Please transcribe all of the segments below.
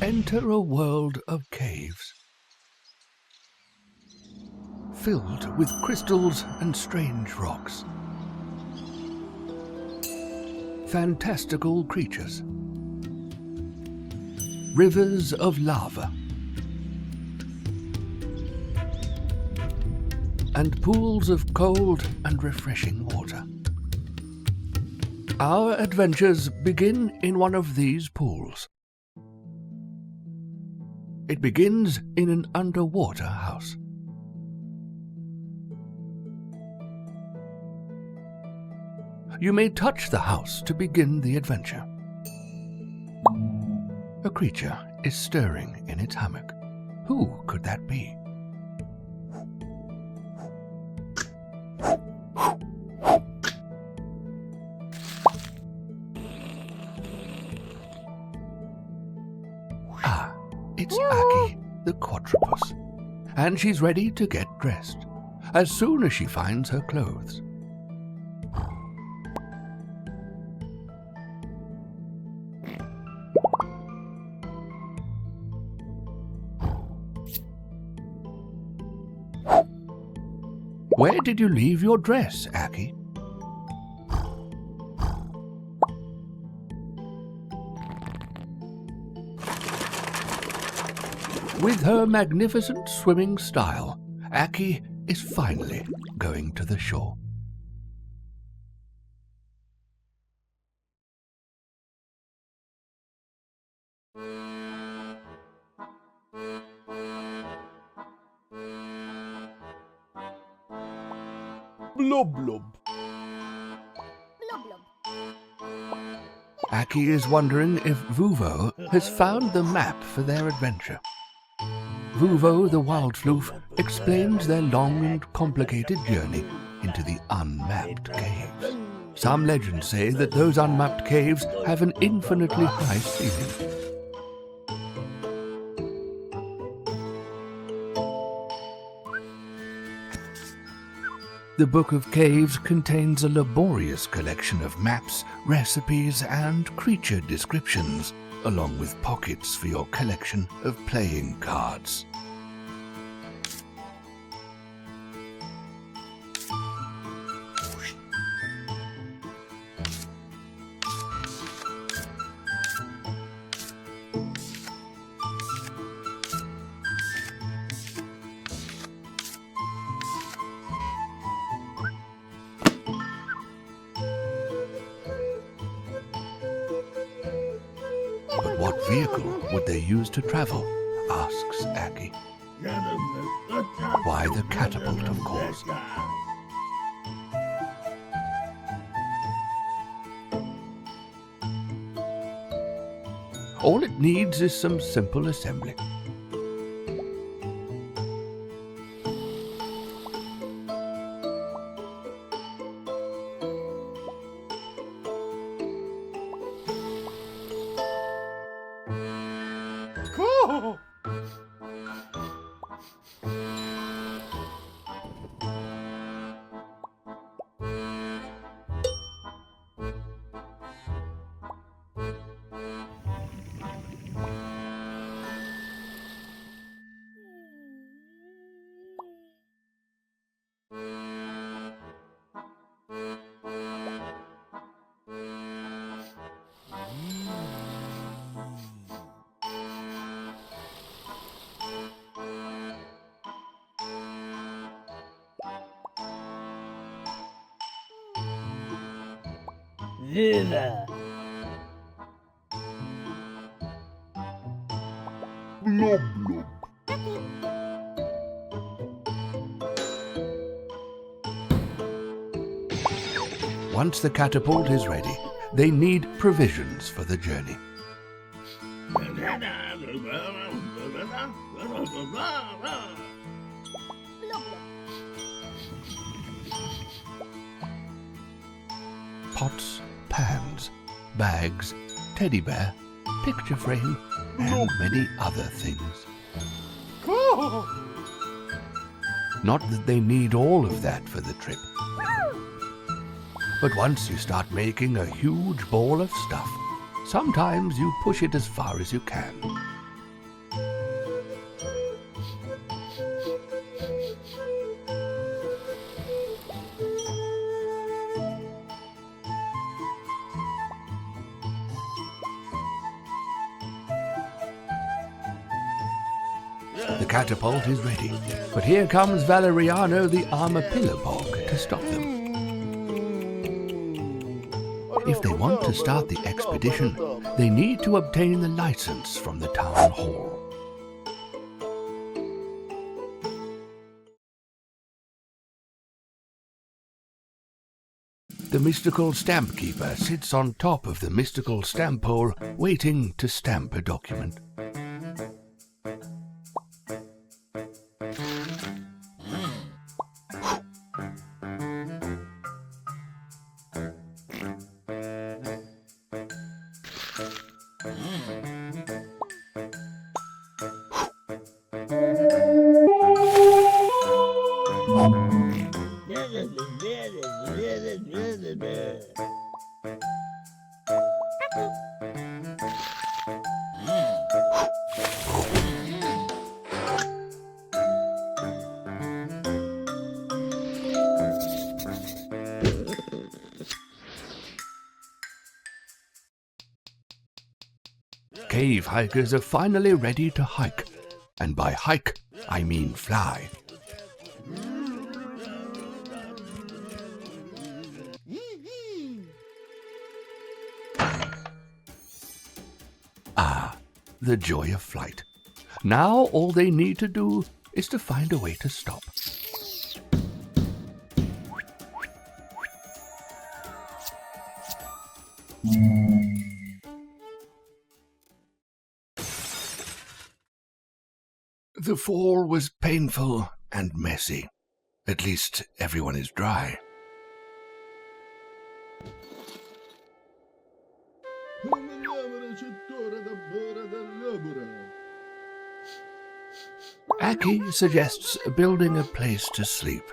enter a world of caves, filled with crystals and strange rocks. Fantastical creatures, rivers of lava, and pools of cold and refreshing water. Our adventures begin in one of these pools. It begins in an underwater house. You may touch the house to begin the adventure. A creature is stirring in its hammock. Who could that be? Ah, it's Aki, the quadrupus, and she's ready to get dressed as soon as she finds her clothes. Where did you leave your dress, Aki? With her magnificent swimming style, Aki is finally going to the shore. Blub blub. Blub blub. Aki is wondering if Vuvo has found the map for their adventure. Vuvo the wild floof explains their long and complicated journey into the unmapped caves. Some legends say that those unmapped caves have an infinitely high ceiling. The Book of Caves contains a laborious collection of maps, recipes, and creature descriptions, along with pockets for your collection of playing cards. But what vehicle would they use to travel? Asks Aki. Why, the catapult, of course. All it needs is some simple assembly. Cool. Viva! Blub blub. Once the catapult is ready, they need provisions for the journey. Blub blub. Pots, pans, bags, teddy bear, picture frame, and many other things. Cool. Not that they need all of that for the trip. But once you start making a huge ball of stuff, sometimes you push it as far as you can. The catapult is ready, but here comes Valeriano the Armapillabog to stop them. If they want to start the expedition, they need to obtain the license from the town hall. The mystical stamp keeper sits on top of the mystical stamp hole, waiting to stamp a document. Cave hikers are finally ready to hike, and by hike, I mean fly. Ah, the joy of flight. Now all they need to do is to find a way to stop. The fall was painful and messy. At least everyone is dry. Aki suggests building a place to sleep.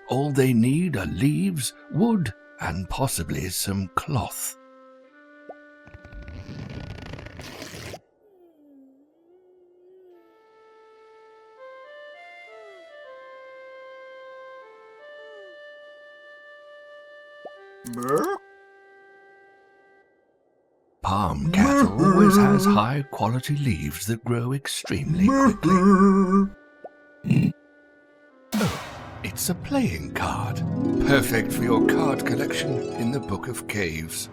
All they need are leaves, wood, and possibly some cloth. Palm cattle always has high-quality leaves that grow extremely quickly. Oh, it's a playing card. Perfect for your card collection in the Book of Caves.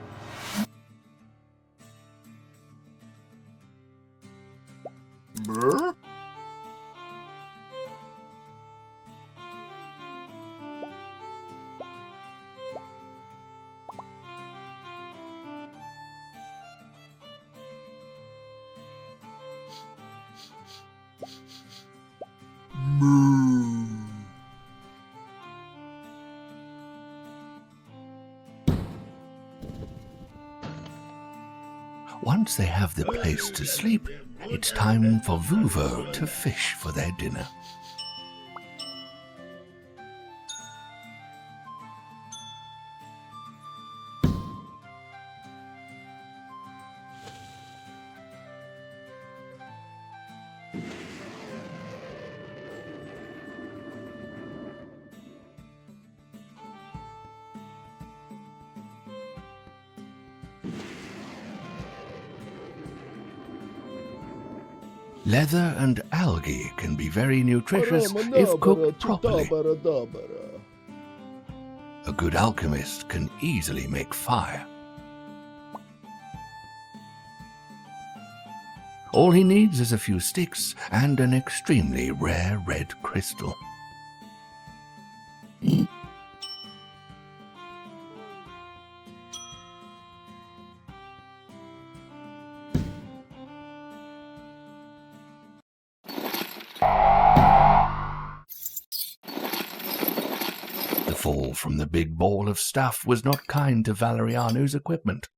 Once they have the place to sleep, it's time for Vuvo to fish for their dinner. Leather and algae can be very nutritious if cooked properly. A good alchemist can easily make fire. All he needs is a few sticks and an extremely rare red crystal. The fall from the big ball of stuff was not kind to Valeriano's equipment.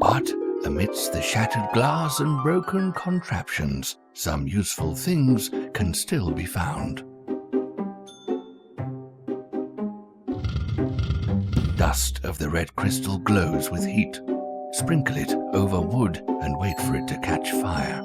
But amidst the shattered glass and broken contraptions, some useful things can still be found. Dust of the red crystal glows with heat. Sprinkle it over wood and wait for it to catch fire.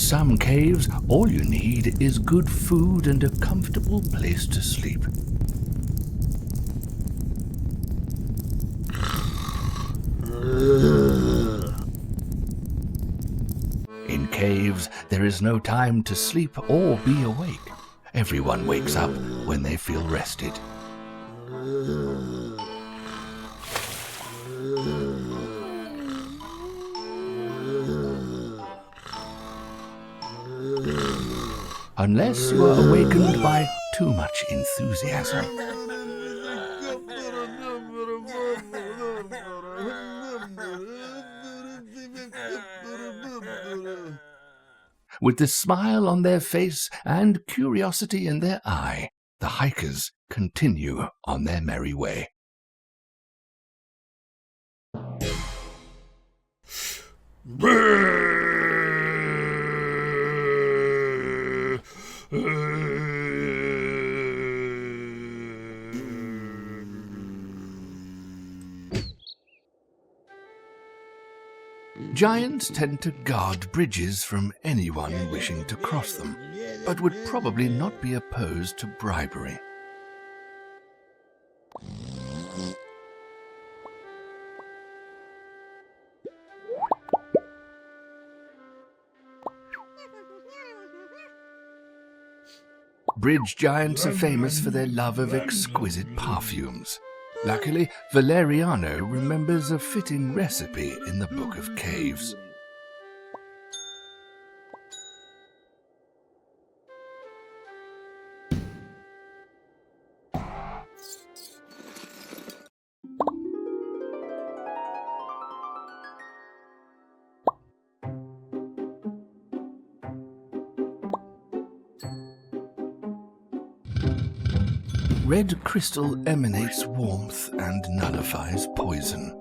some caves, all you need is good food and a comfortable place to sleep. In caves, there is no time to sleep or be awake. Everyone wakes up when they feel rested. Unless you are awakened by too much enthusiasm. With the smile on their face and curiosity in their eye, the hikers continue on their merry way. Giants tend to guard bridges from anyone wishing to cross them, but would probably not be opposed to bribery. Bridge giants are famous for their love of exquisite perfumes. Luckily, Valeriano remembers a fitting recipe in the Book of Caves. Red crystal emanates warmth and nullifies poison.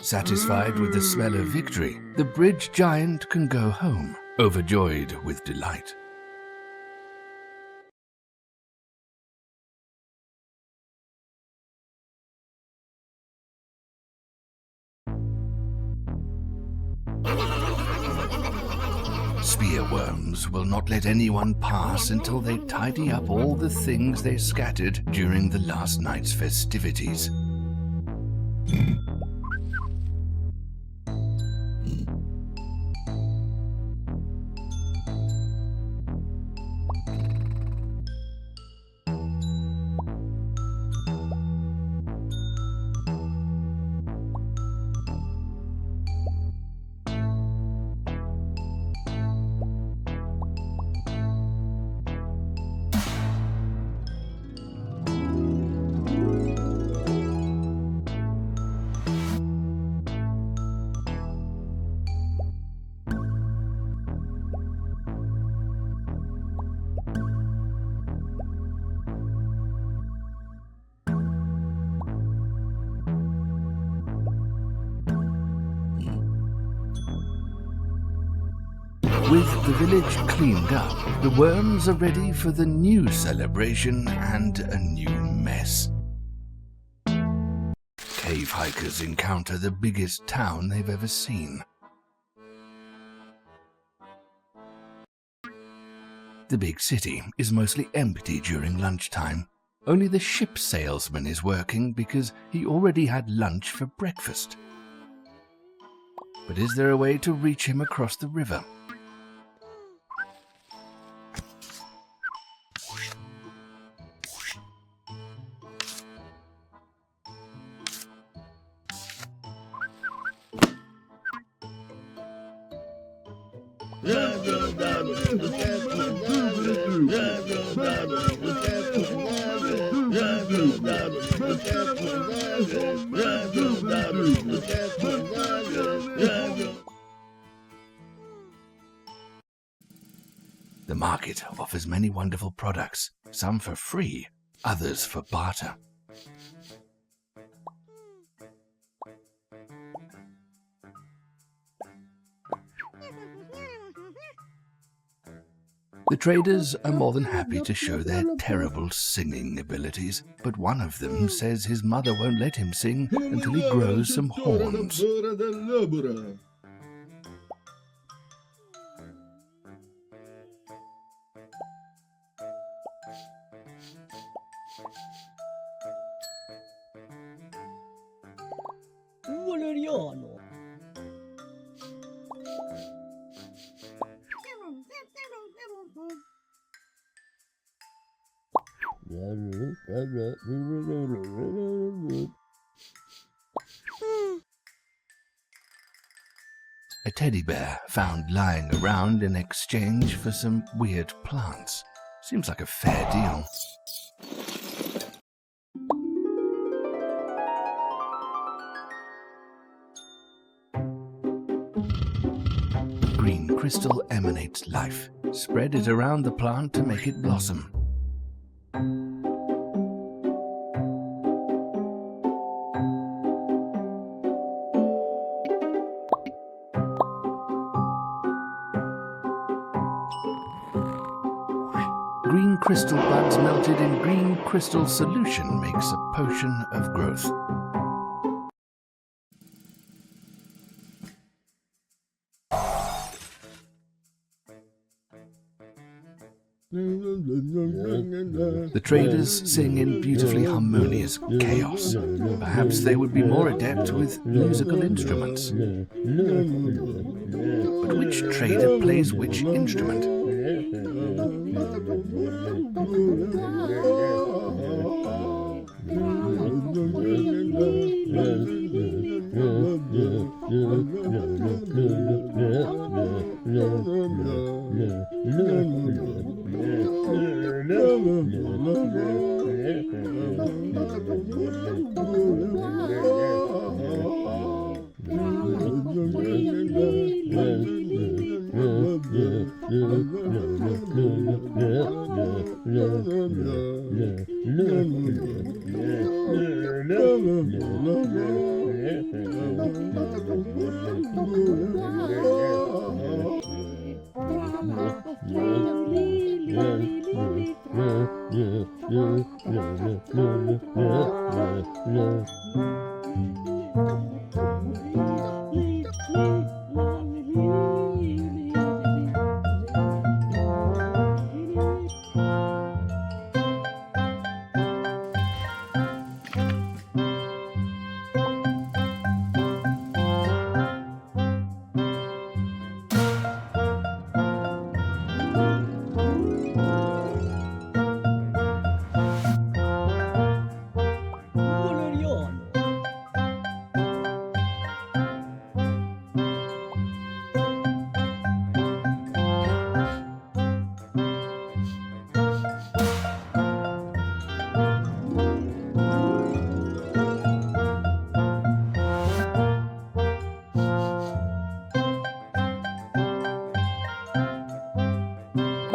Satisfied with the smell of victory, the bridge giant can go home, overjoyed with delight. Spearworms will not let anyone pass until they tidy up all the things they scattered during the last night's festivities. With the village cleaned up, the worms are ready for the new celebration and a new mess. Cave hikers encounter the biggest town they've ever seen. The big city is mostly empty during lunchtime. Only the ship salesman is working because he already had lunch for breakfast. But is there a way to reach him across the river? market offers many wonderful products, some for free, others for barter. The traders are more than happy to show their terrible singing abilities, but one of them says his mother won't let him sing until he grows some horns. Valeriano. A teddy bear found lying around in exchange for some weird plants. Seems like a fair deal. Green crystal emanates life. Spread it around the plant to make it blossom. Green crystal buds melted in green crystal solution makes a potion of growth. The traders sing in beautifully harmonious chaos. Perhaps they would be more adept with musical instruments. But which trader plays which instrument?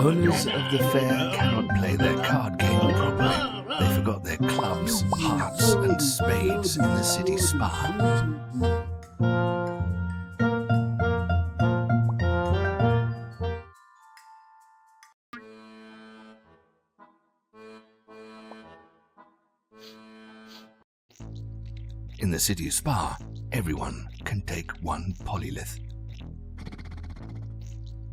Owners of the fair cannot play their card game properly. They forgot their clubs, hearts, and spades in the city spa. In the city spa, everyone can take one polylith.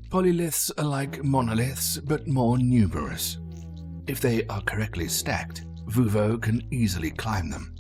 Polyliths are like monoliths, but more numerous. If they are correctly stacked, Vuvo can easily climb them.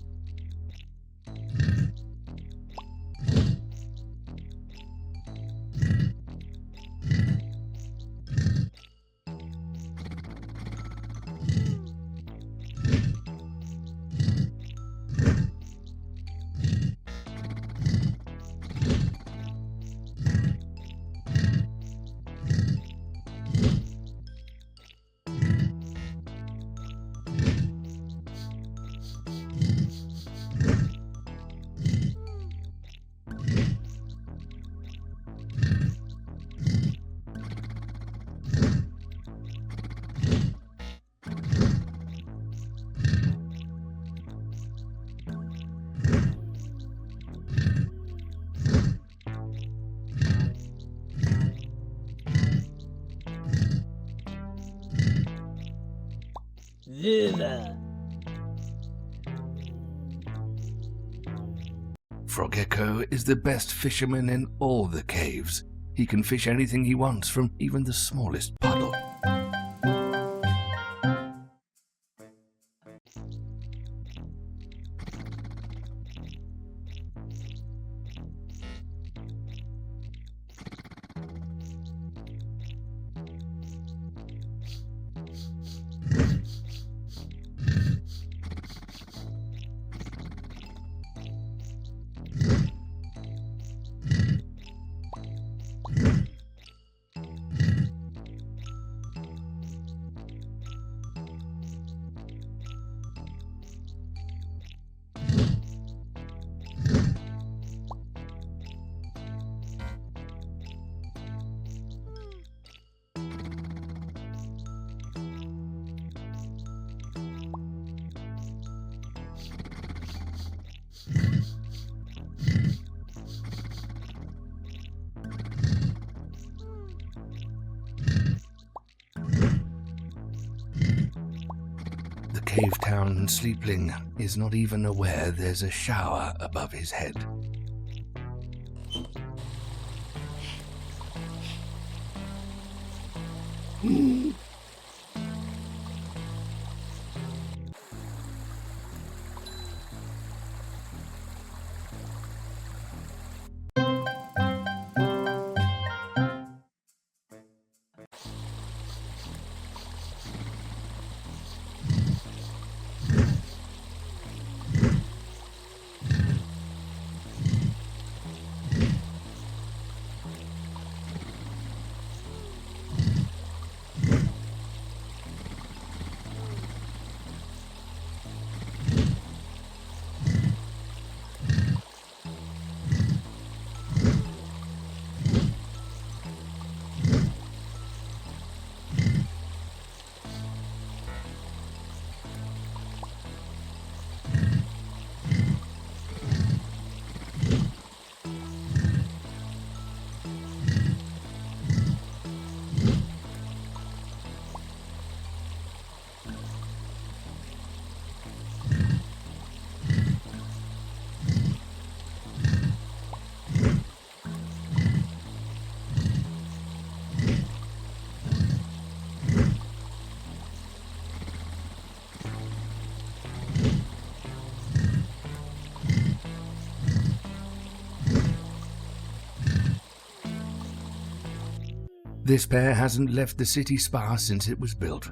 Thither. Frog Echo is the best fisherman in all the caves. He can fish anything he wants from even the smallest puddle. The cave town sleepling is not even aware there's a shower above his head. This pair hasn't left the city spa since it was built.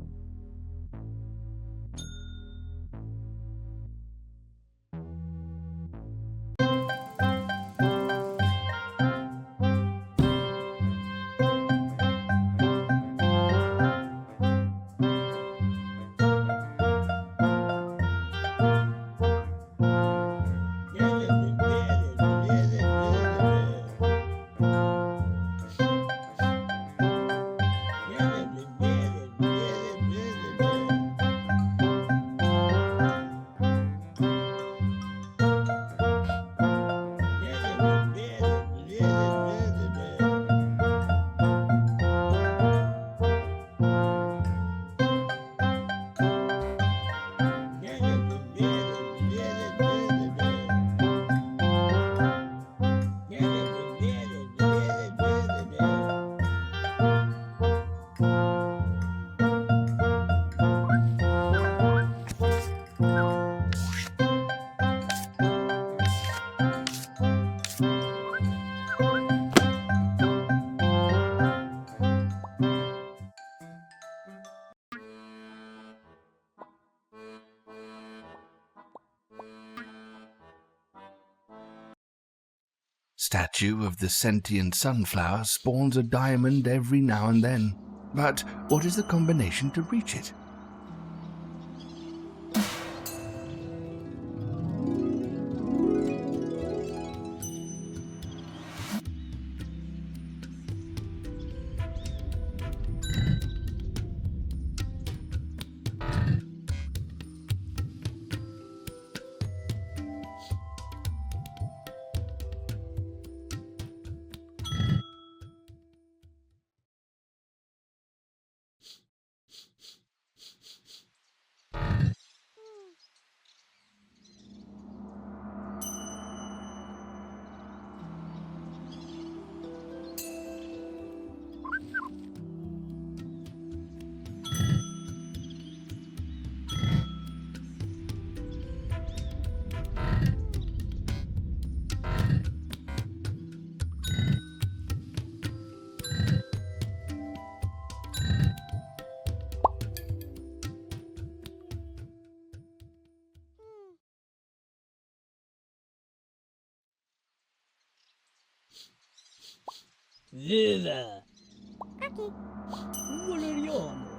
Statue of the sentient sunflower spawns a diamond every now and then. But what is the combination to reach it? Zilla. quirky, Valeriano.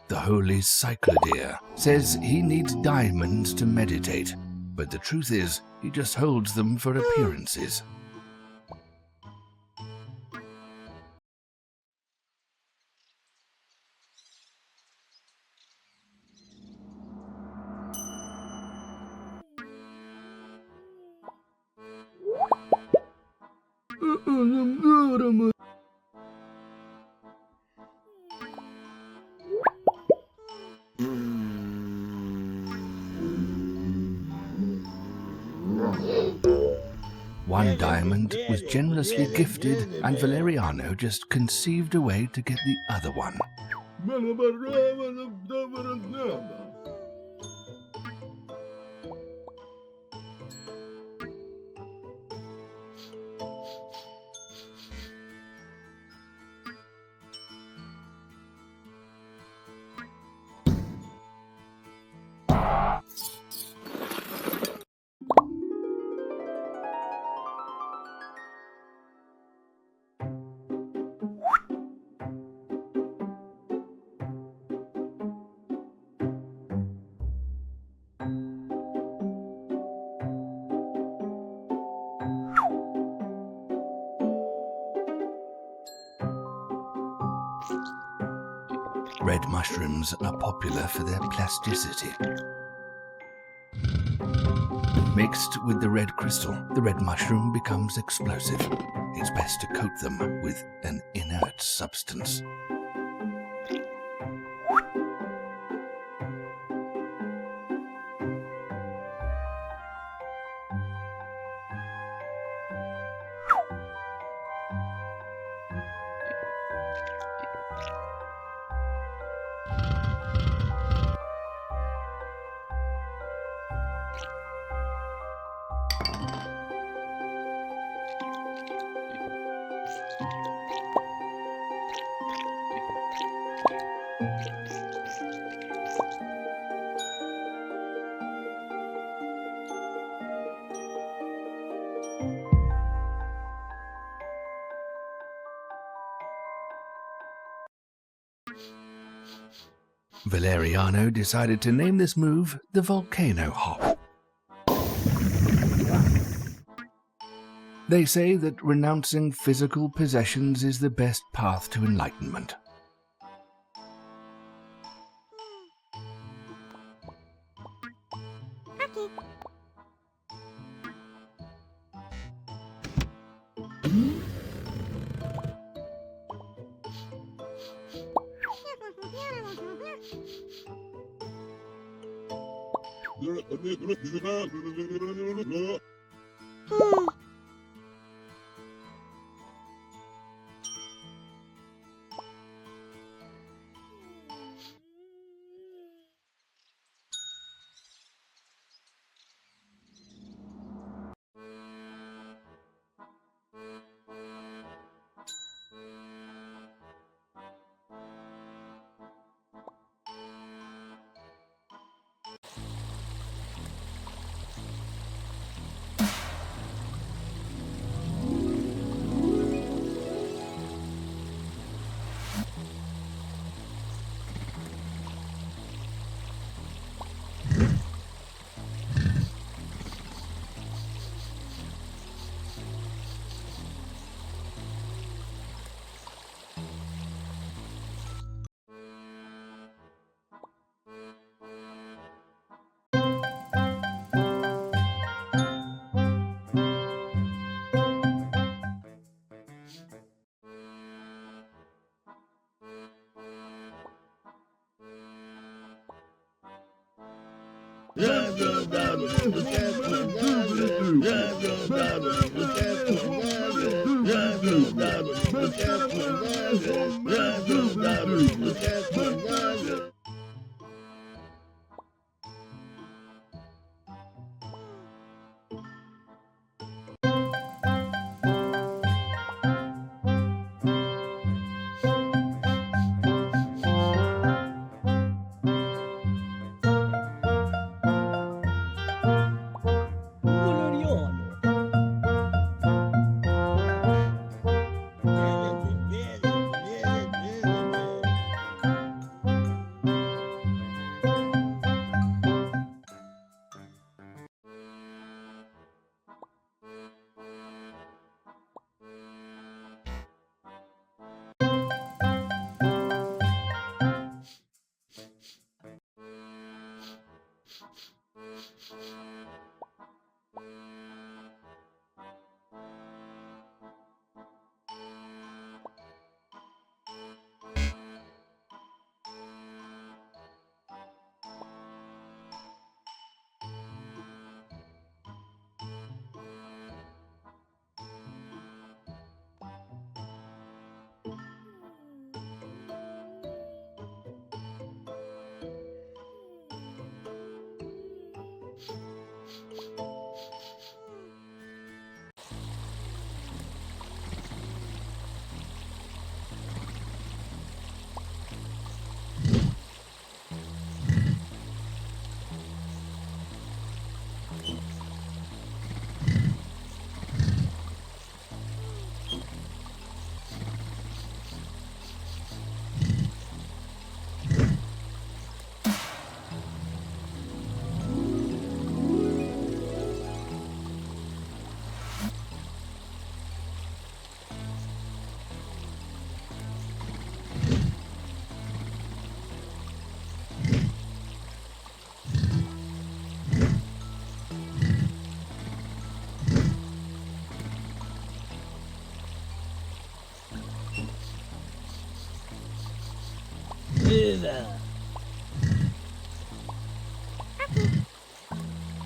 The holy cyclodeer says he needs diamonds to meditate, but the truth is he just holds them for appearances. One diamond was generously gifted, and Valeriano just conceived a way to get the other one. Red mushrooms are popular for their plasticity. Mixed with the red crystal, the red mushroom becomes explosive. It's best to coat them with an inert substance. Valeriano decided to name this move the volcano hop. They say that renouncing physical possessions is the best path to enlightenment. quirky, Viva!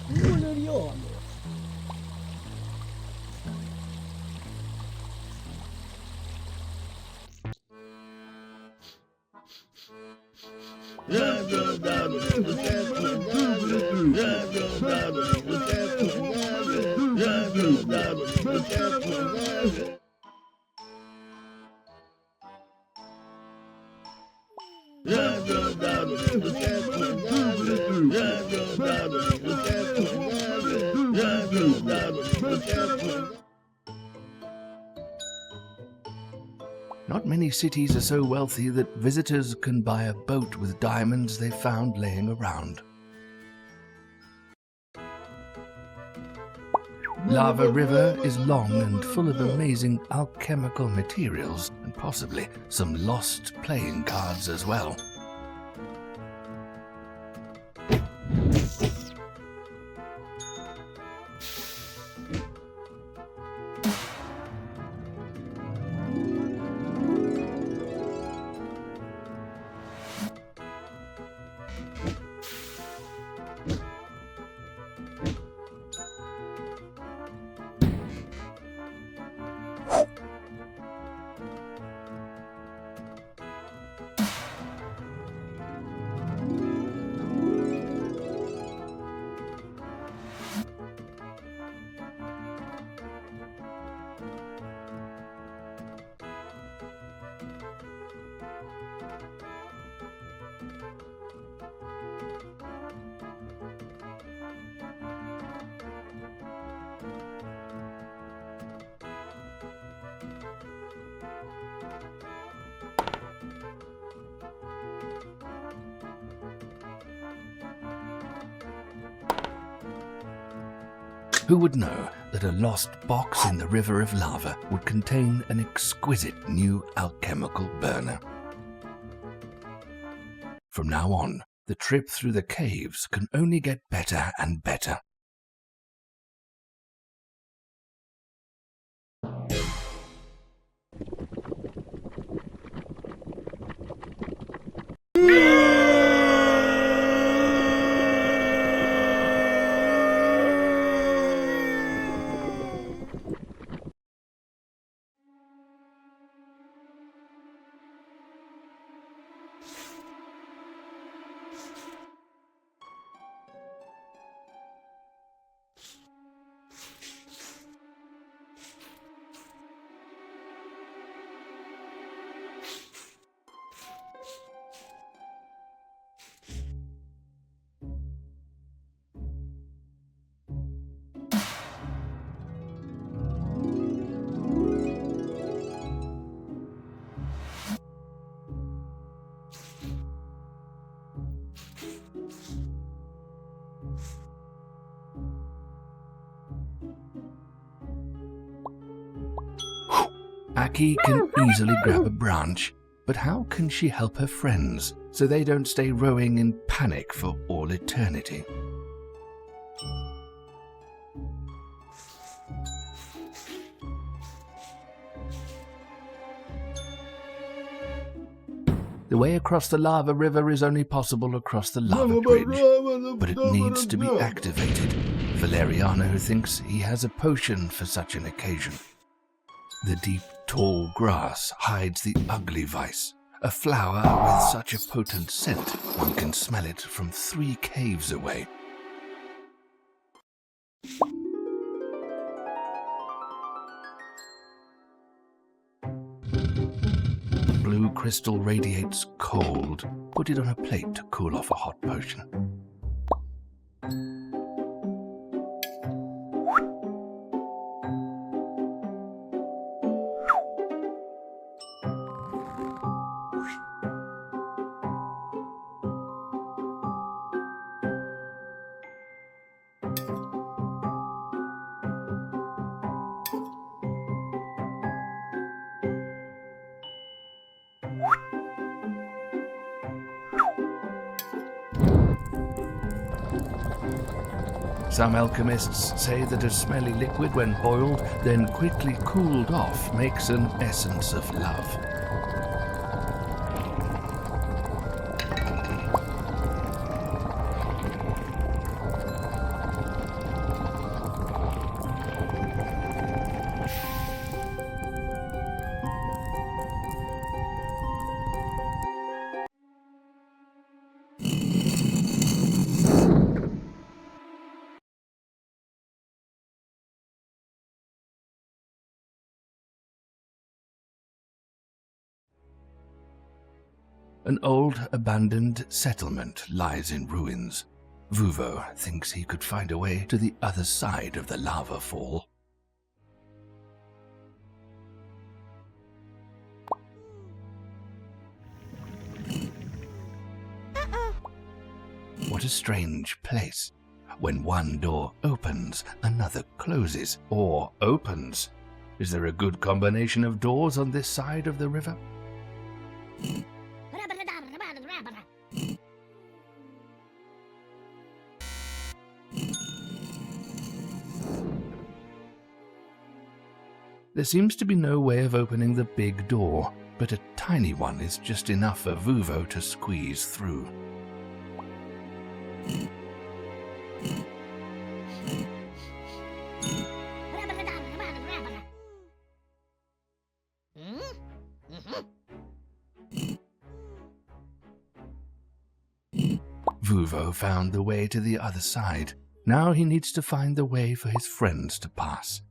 Voleriamo! Not many cities are so wealthy that visitors can buy a boat with diamonds they found laying around. Lava River is long and full of amazing alchemical materials and possibly some lost playing cards as well. Who would know that a lost box in the river of lava would contain an exquisite new alchemical burner? From now on, the trip through the caves can only get better and better. Aki can easily grab a branch, but how can she help her friends so they don't stay rowing in panic for all eternity? The way across the lava river is only possible across the lava bridge, but it needs to be activated. Valeriano thinks he has a potion for such an occasion. The deep, tall grass hides the ugly vice, a flower with such a potent scent one can smell it from 3 caves away. Blue crystal radiates cold. Put it on a plate to cool off a hot potion. Some alchemists say that a smelly liquid, when boiled, then quickly cooled off, makes an essence of love. An old, abandoned settlement lies in ruins. Vuvo thinks he could find a way to the other side of the lava fall. What a strange place. When one door opens, another closes, or opens. Is there a good combination of doors on this side of the river? There seems to be no way of opening the big door, but a tiny one is just enough for Vuvo to squeeze through. Vuvo found the way to the other side. Now he needs to find the way for his friends to pass.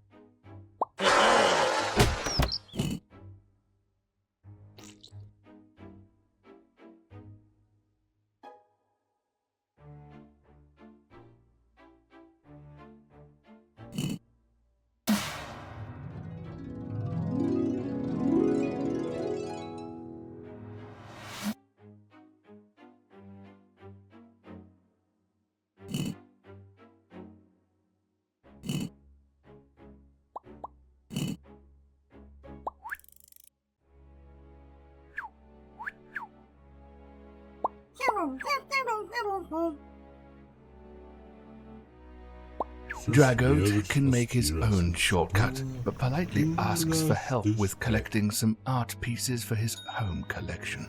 Drago can make his own shortcut, but politely asks for help with collecting some art pieces for his home collection.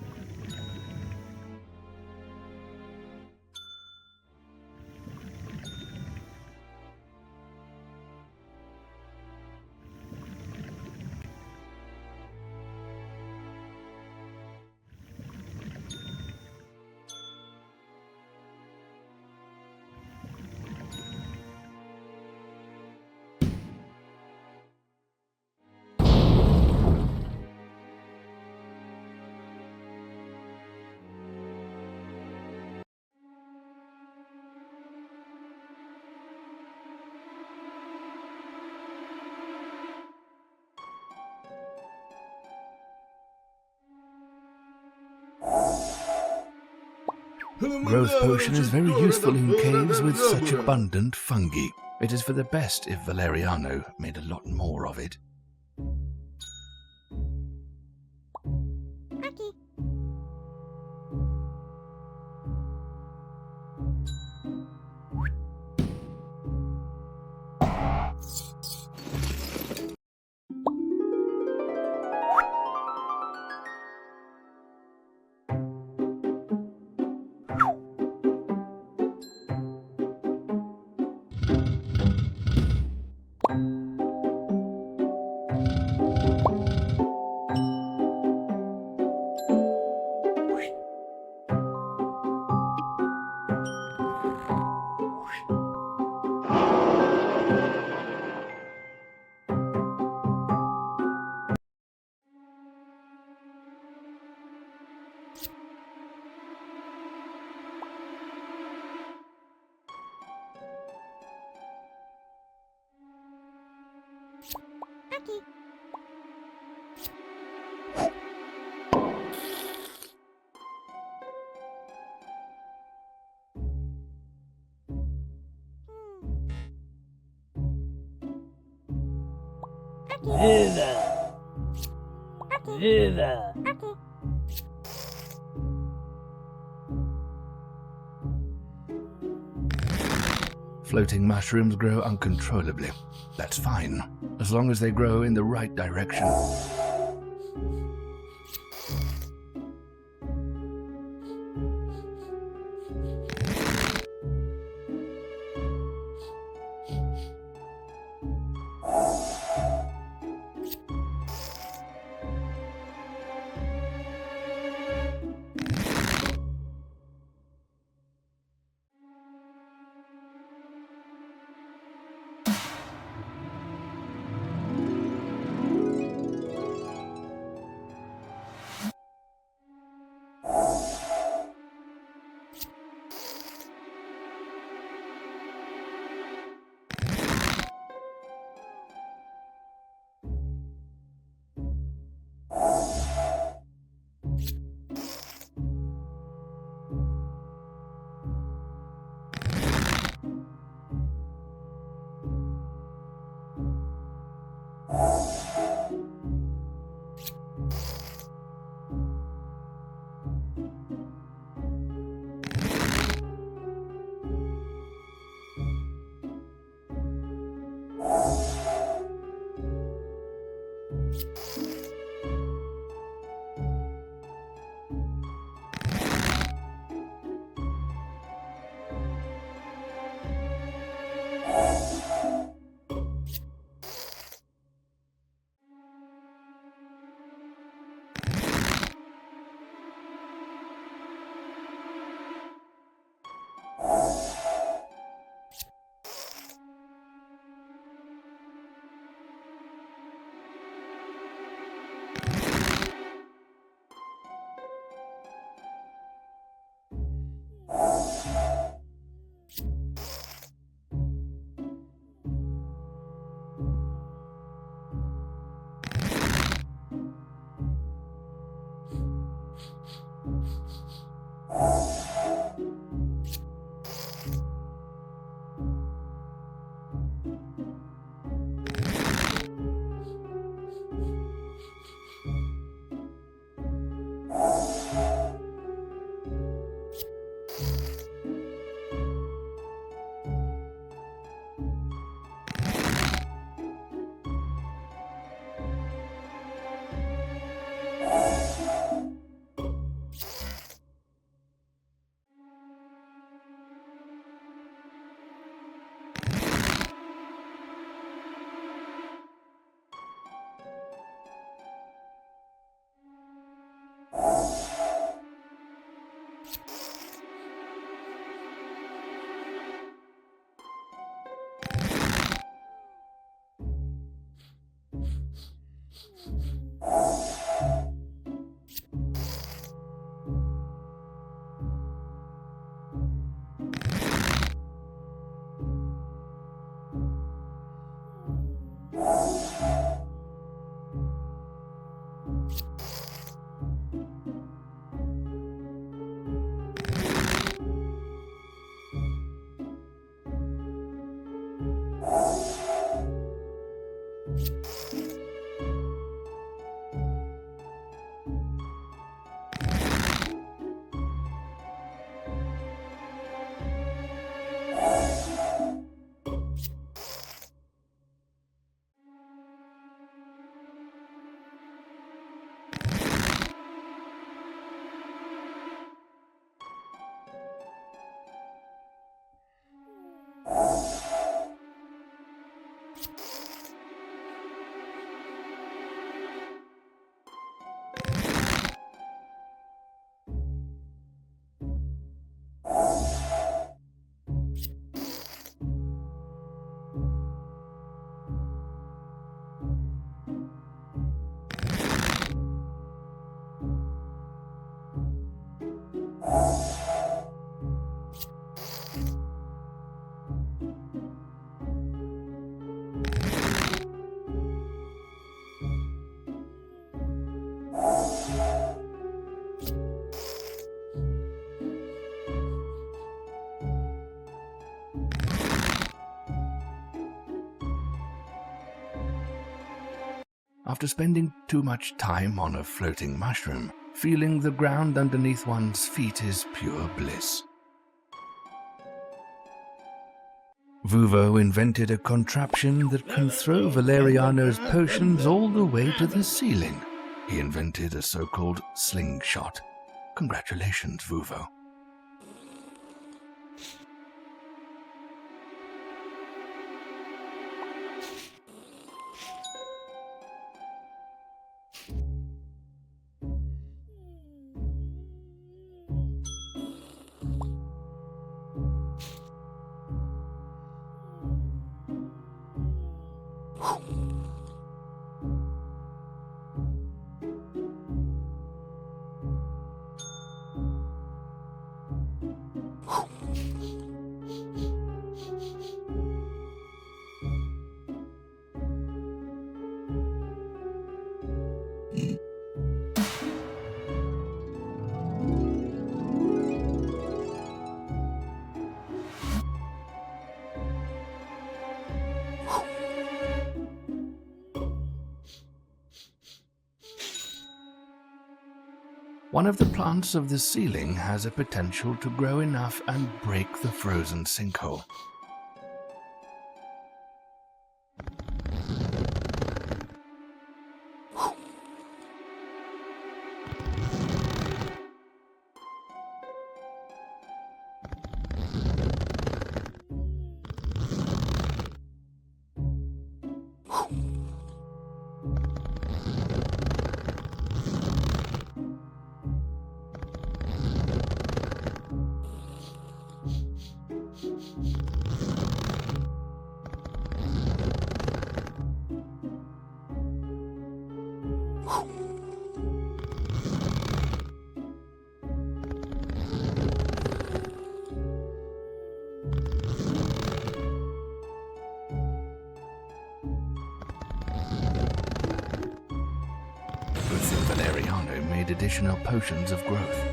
Growth potion is very useful in caves with such abundant fungi. It is for the best if Valeriano made a lot more of it. Floating mushrooms grow uncontrollably. That's fine, as long as they grow in the right direction. After spending too much time on a floating mushroom, feeling the ground underneath one's feet is pure bliss. Vuvo invented a contraption that can throw Valeriano's potions all the way to the ceiling. He invented a so-called slingshot. Congratulations, Vuvo. One of the plants of the ceiling has a potential to grow enough and break the frozen sinkhole. additional potions of growth.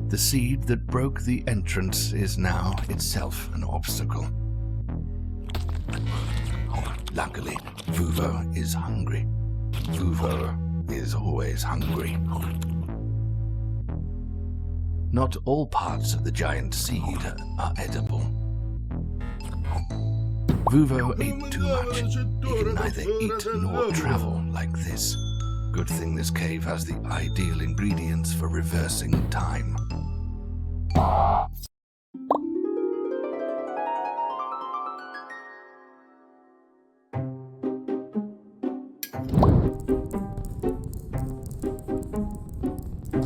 The seed that broke the entrance is now itself an obstacle. Luckily, Vuvo is hungry. Vuvo is always hungry. Not all parts of the giant seed are edible. Vuvo ate too much. He can neither eat nor travel like this. Good thing this cave has the ideal ingredients for reversing time.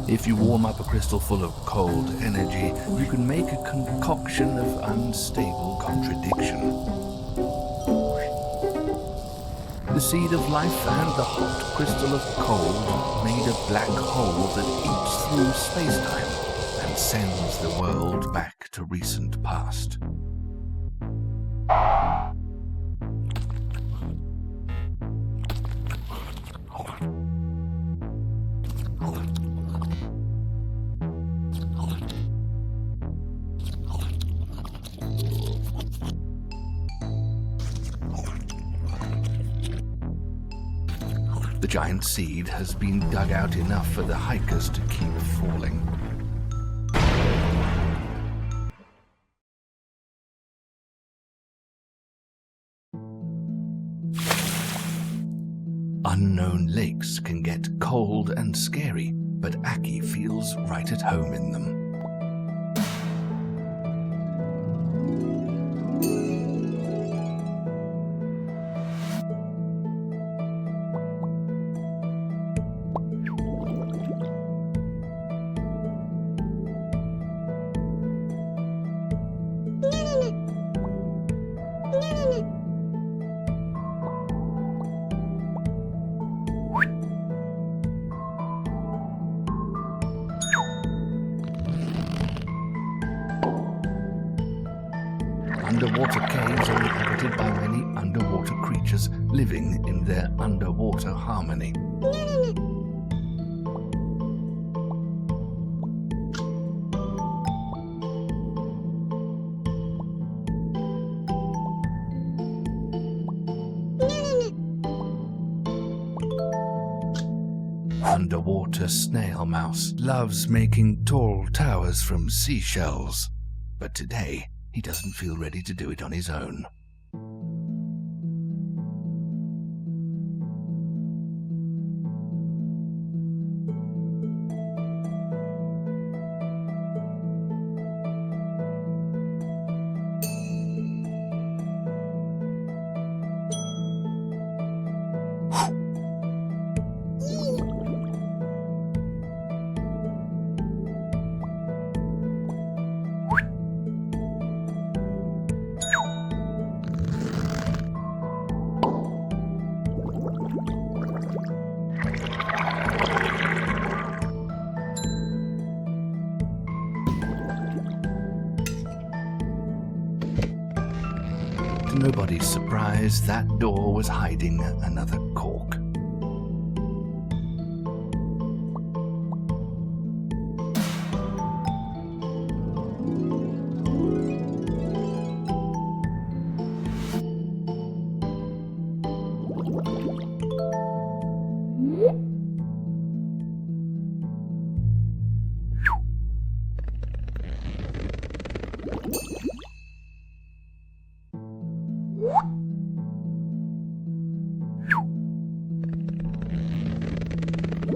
If you warm up a crystal full of cold energy, you can make a concoction of unstable contradiction. The seed of life and the hot crystal of cold made a black hole that eats through space-time and sends the world back to recent past. The giant seed has been dug out enough for the hikers to keep falling. Unknown lakes can get cold and scary, but Aki feels right at home in them. Underwater caves are inhabited by many underwater creatures living in their underwater harmony. Underwater snail mouse loves making tall towers from seashells, but today he doesn't feel ready to do it on his own. To nobody's surprise, that door was hiding another cork.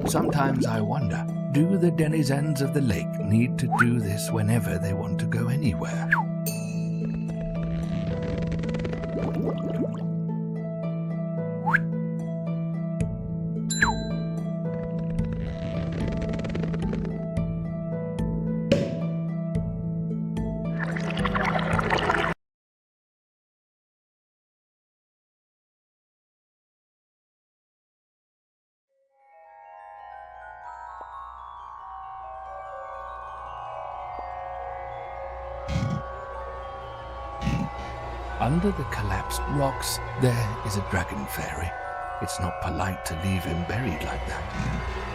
Sometimes I wonder, do the denizens of the lake need to do this whenever they want to go anywhere? Under the collapsed rocks, there is a dragon fairy. It's not polite to leave him buried like that.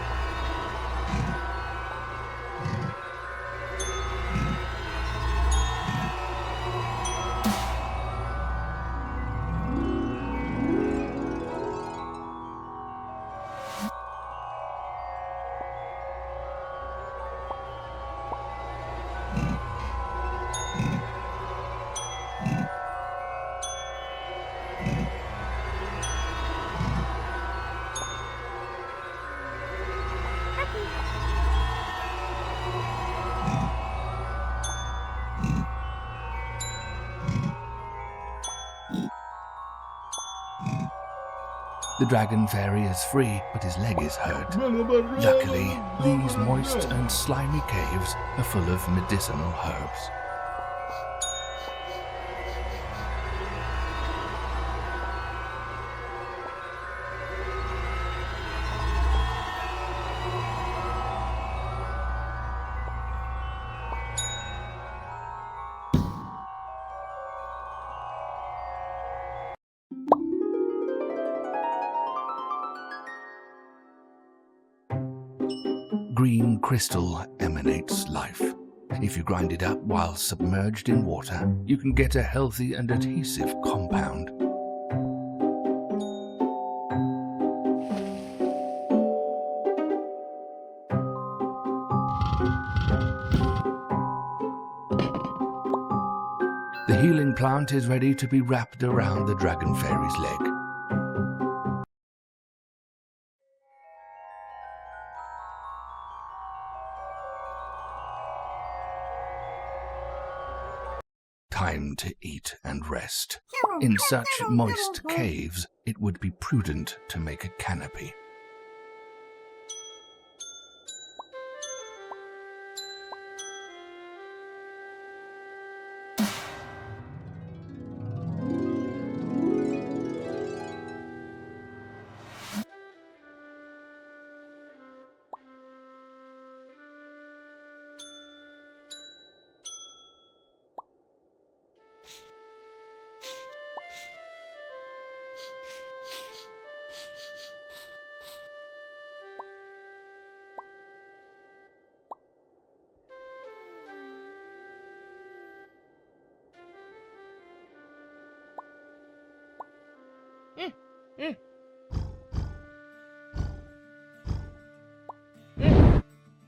The dragon fairy is free, but his leg is hurt. Luckily, these moist and slimy caves are full of medicinal herbs. Green crystal emanates life. If you grind it up while submerged in water, you can get a healthy and adhesive compound. The healing plant is ready to be wrapped around the dragon fairy's leg. Time to eat and rest. In such moist caves, it would be prudent to make a canopy.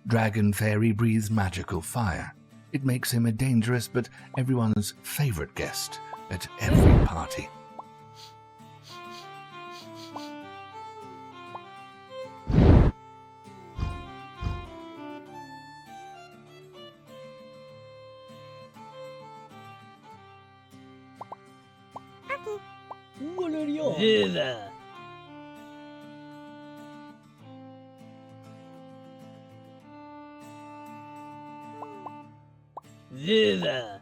Dragon Fairy breathes magical fire. It makes him a dangerous but everyone's favorite guest at every party. Viva! Viva!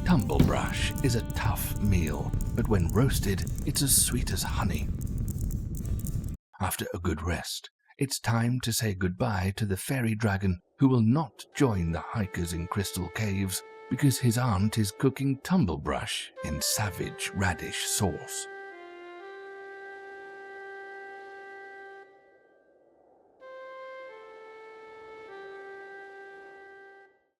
Tumblebrush is a tough meal, but when roasted, it's as sweet as honey. After a good rest, it's time to say goodbye to the fairy dragon who will not join the hikers in Crystal Caves because his aunt is cooking Tumblebrush in savage radish sauce.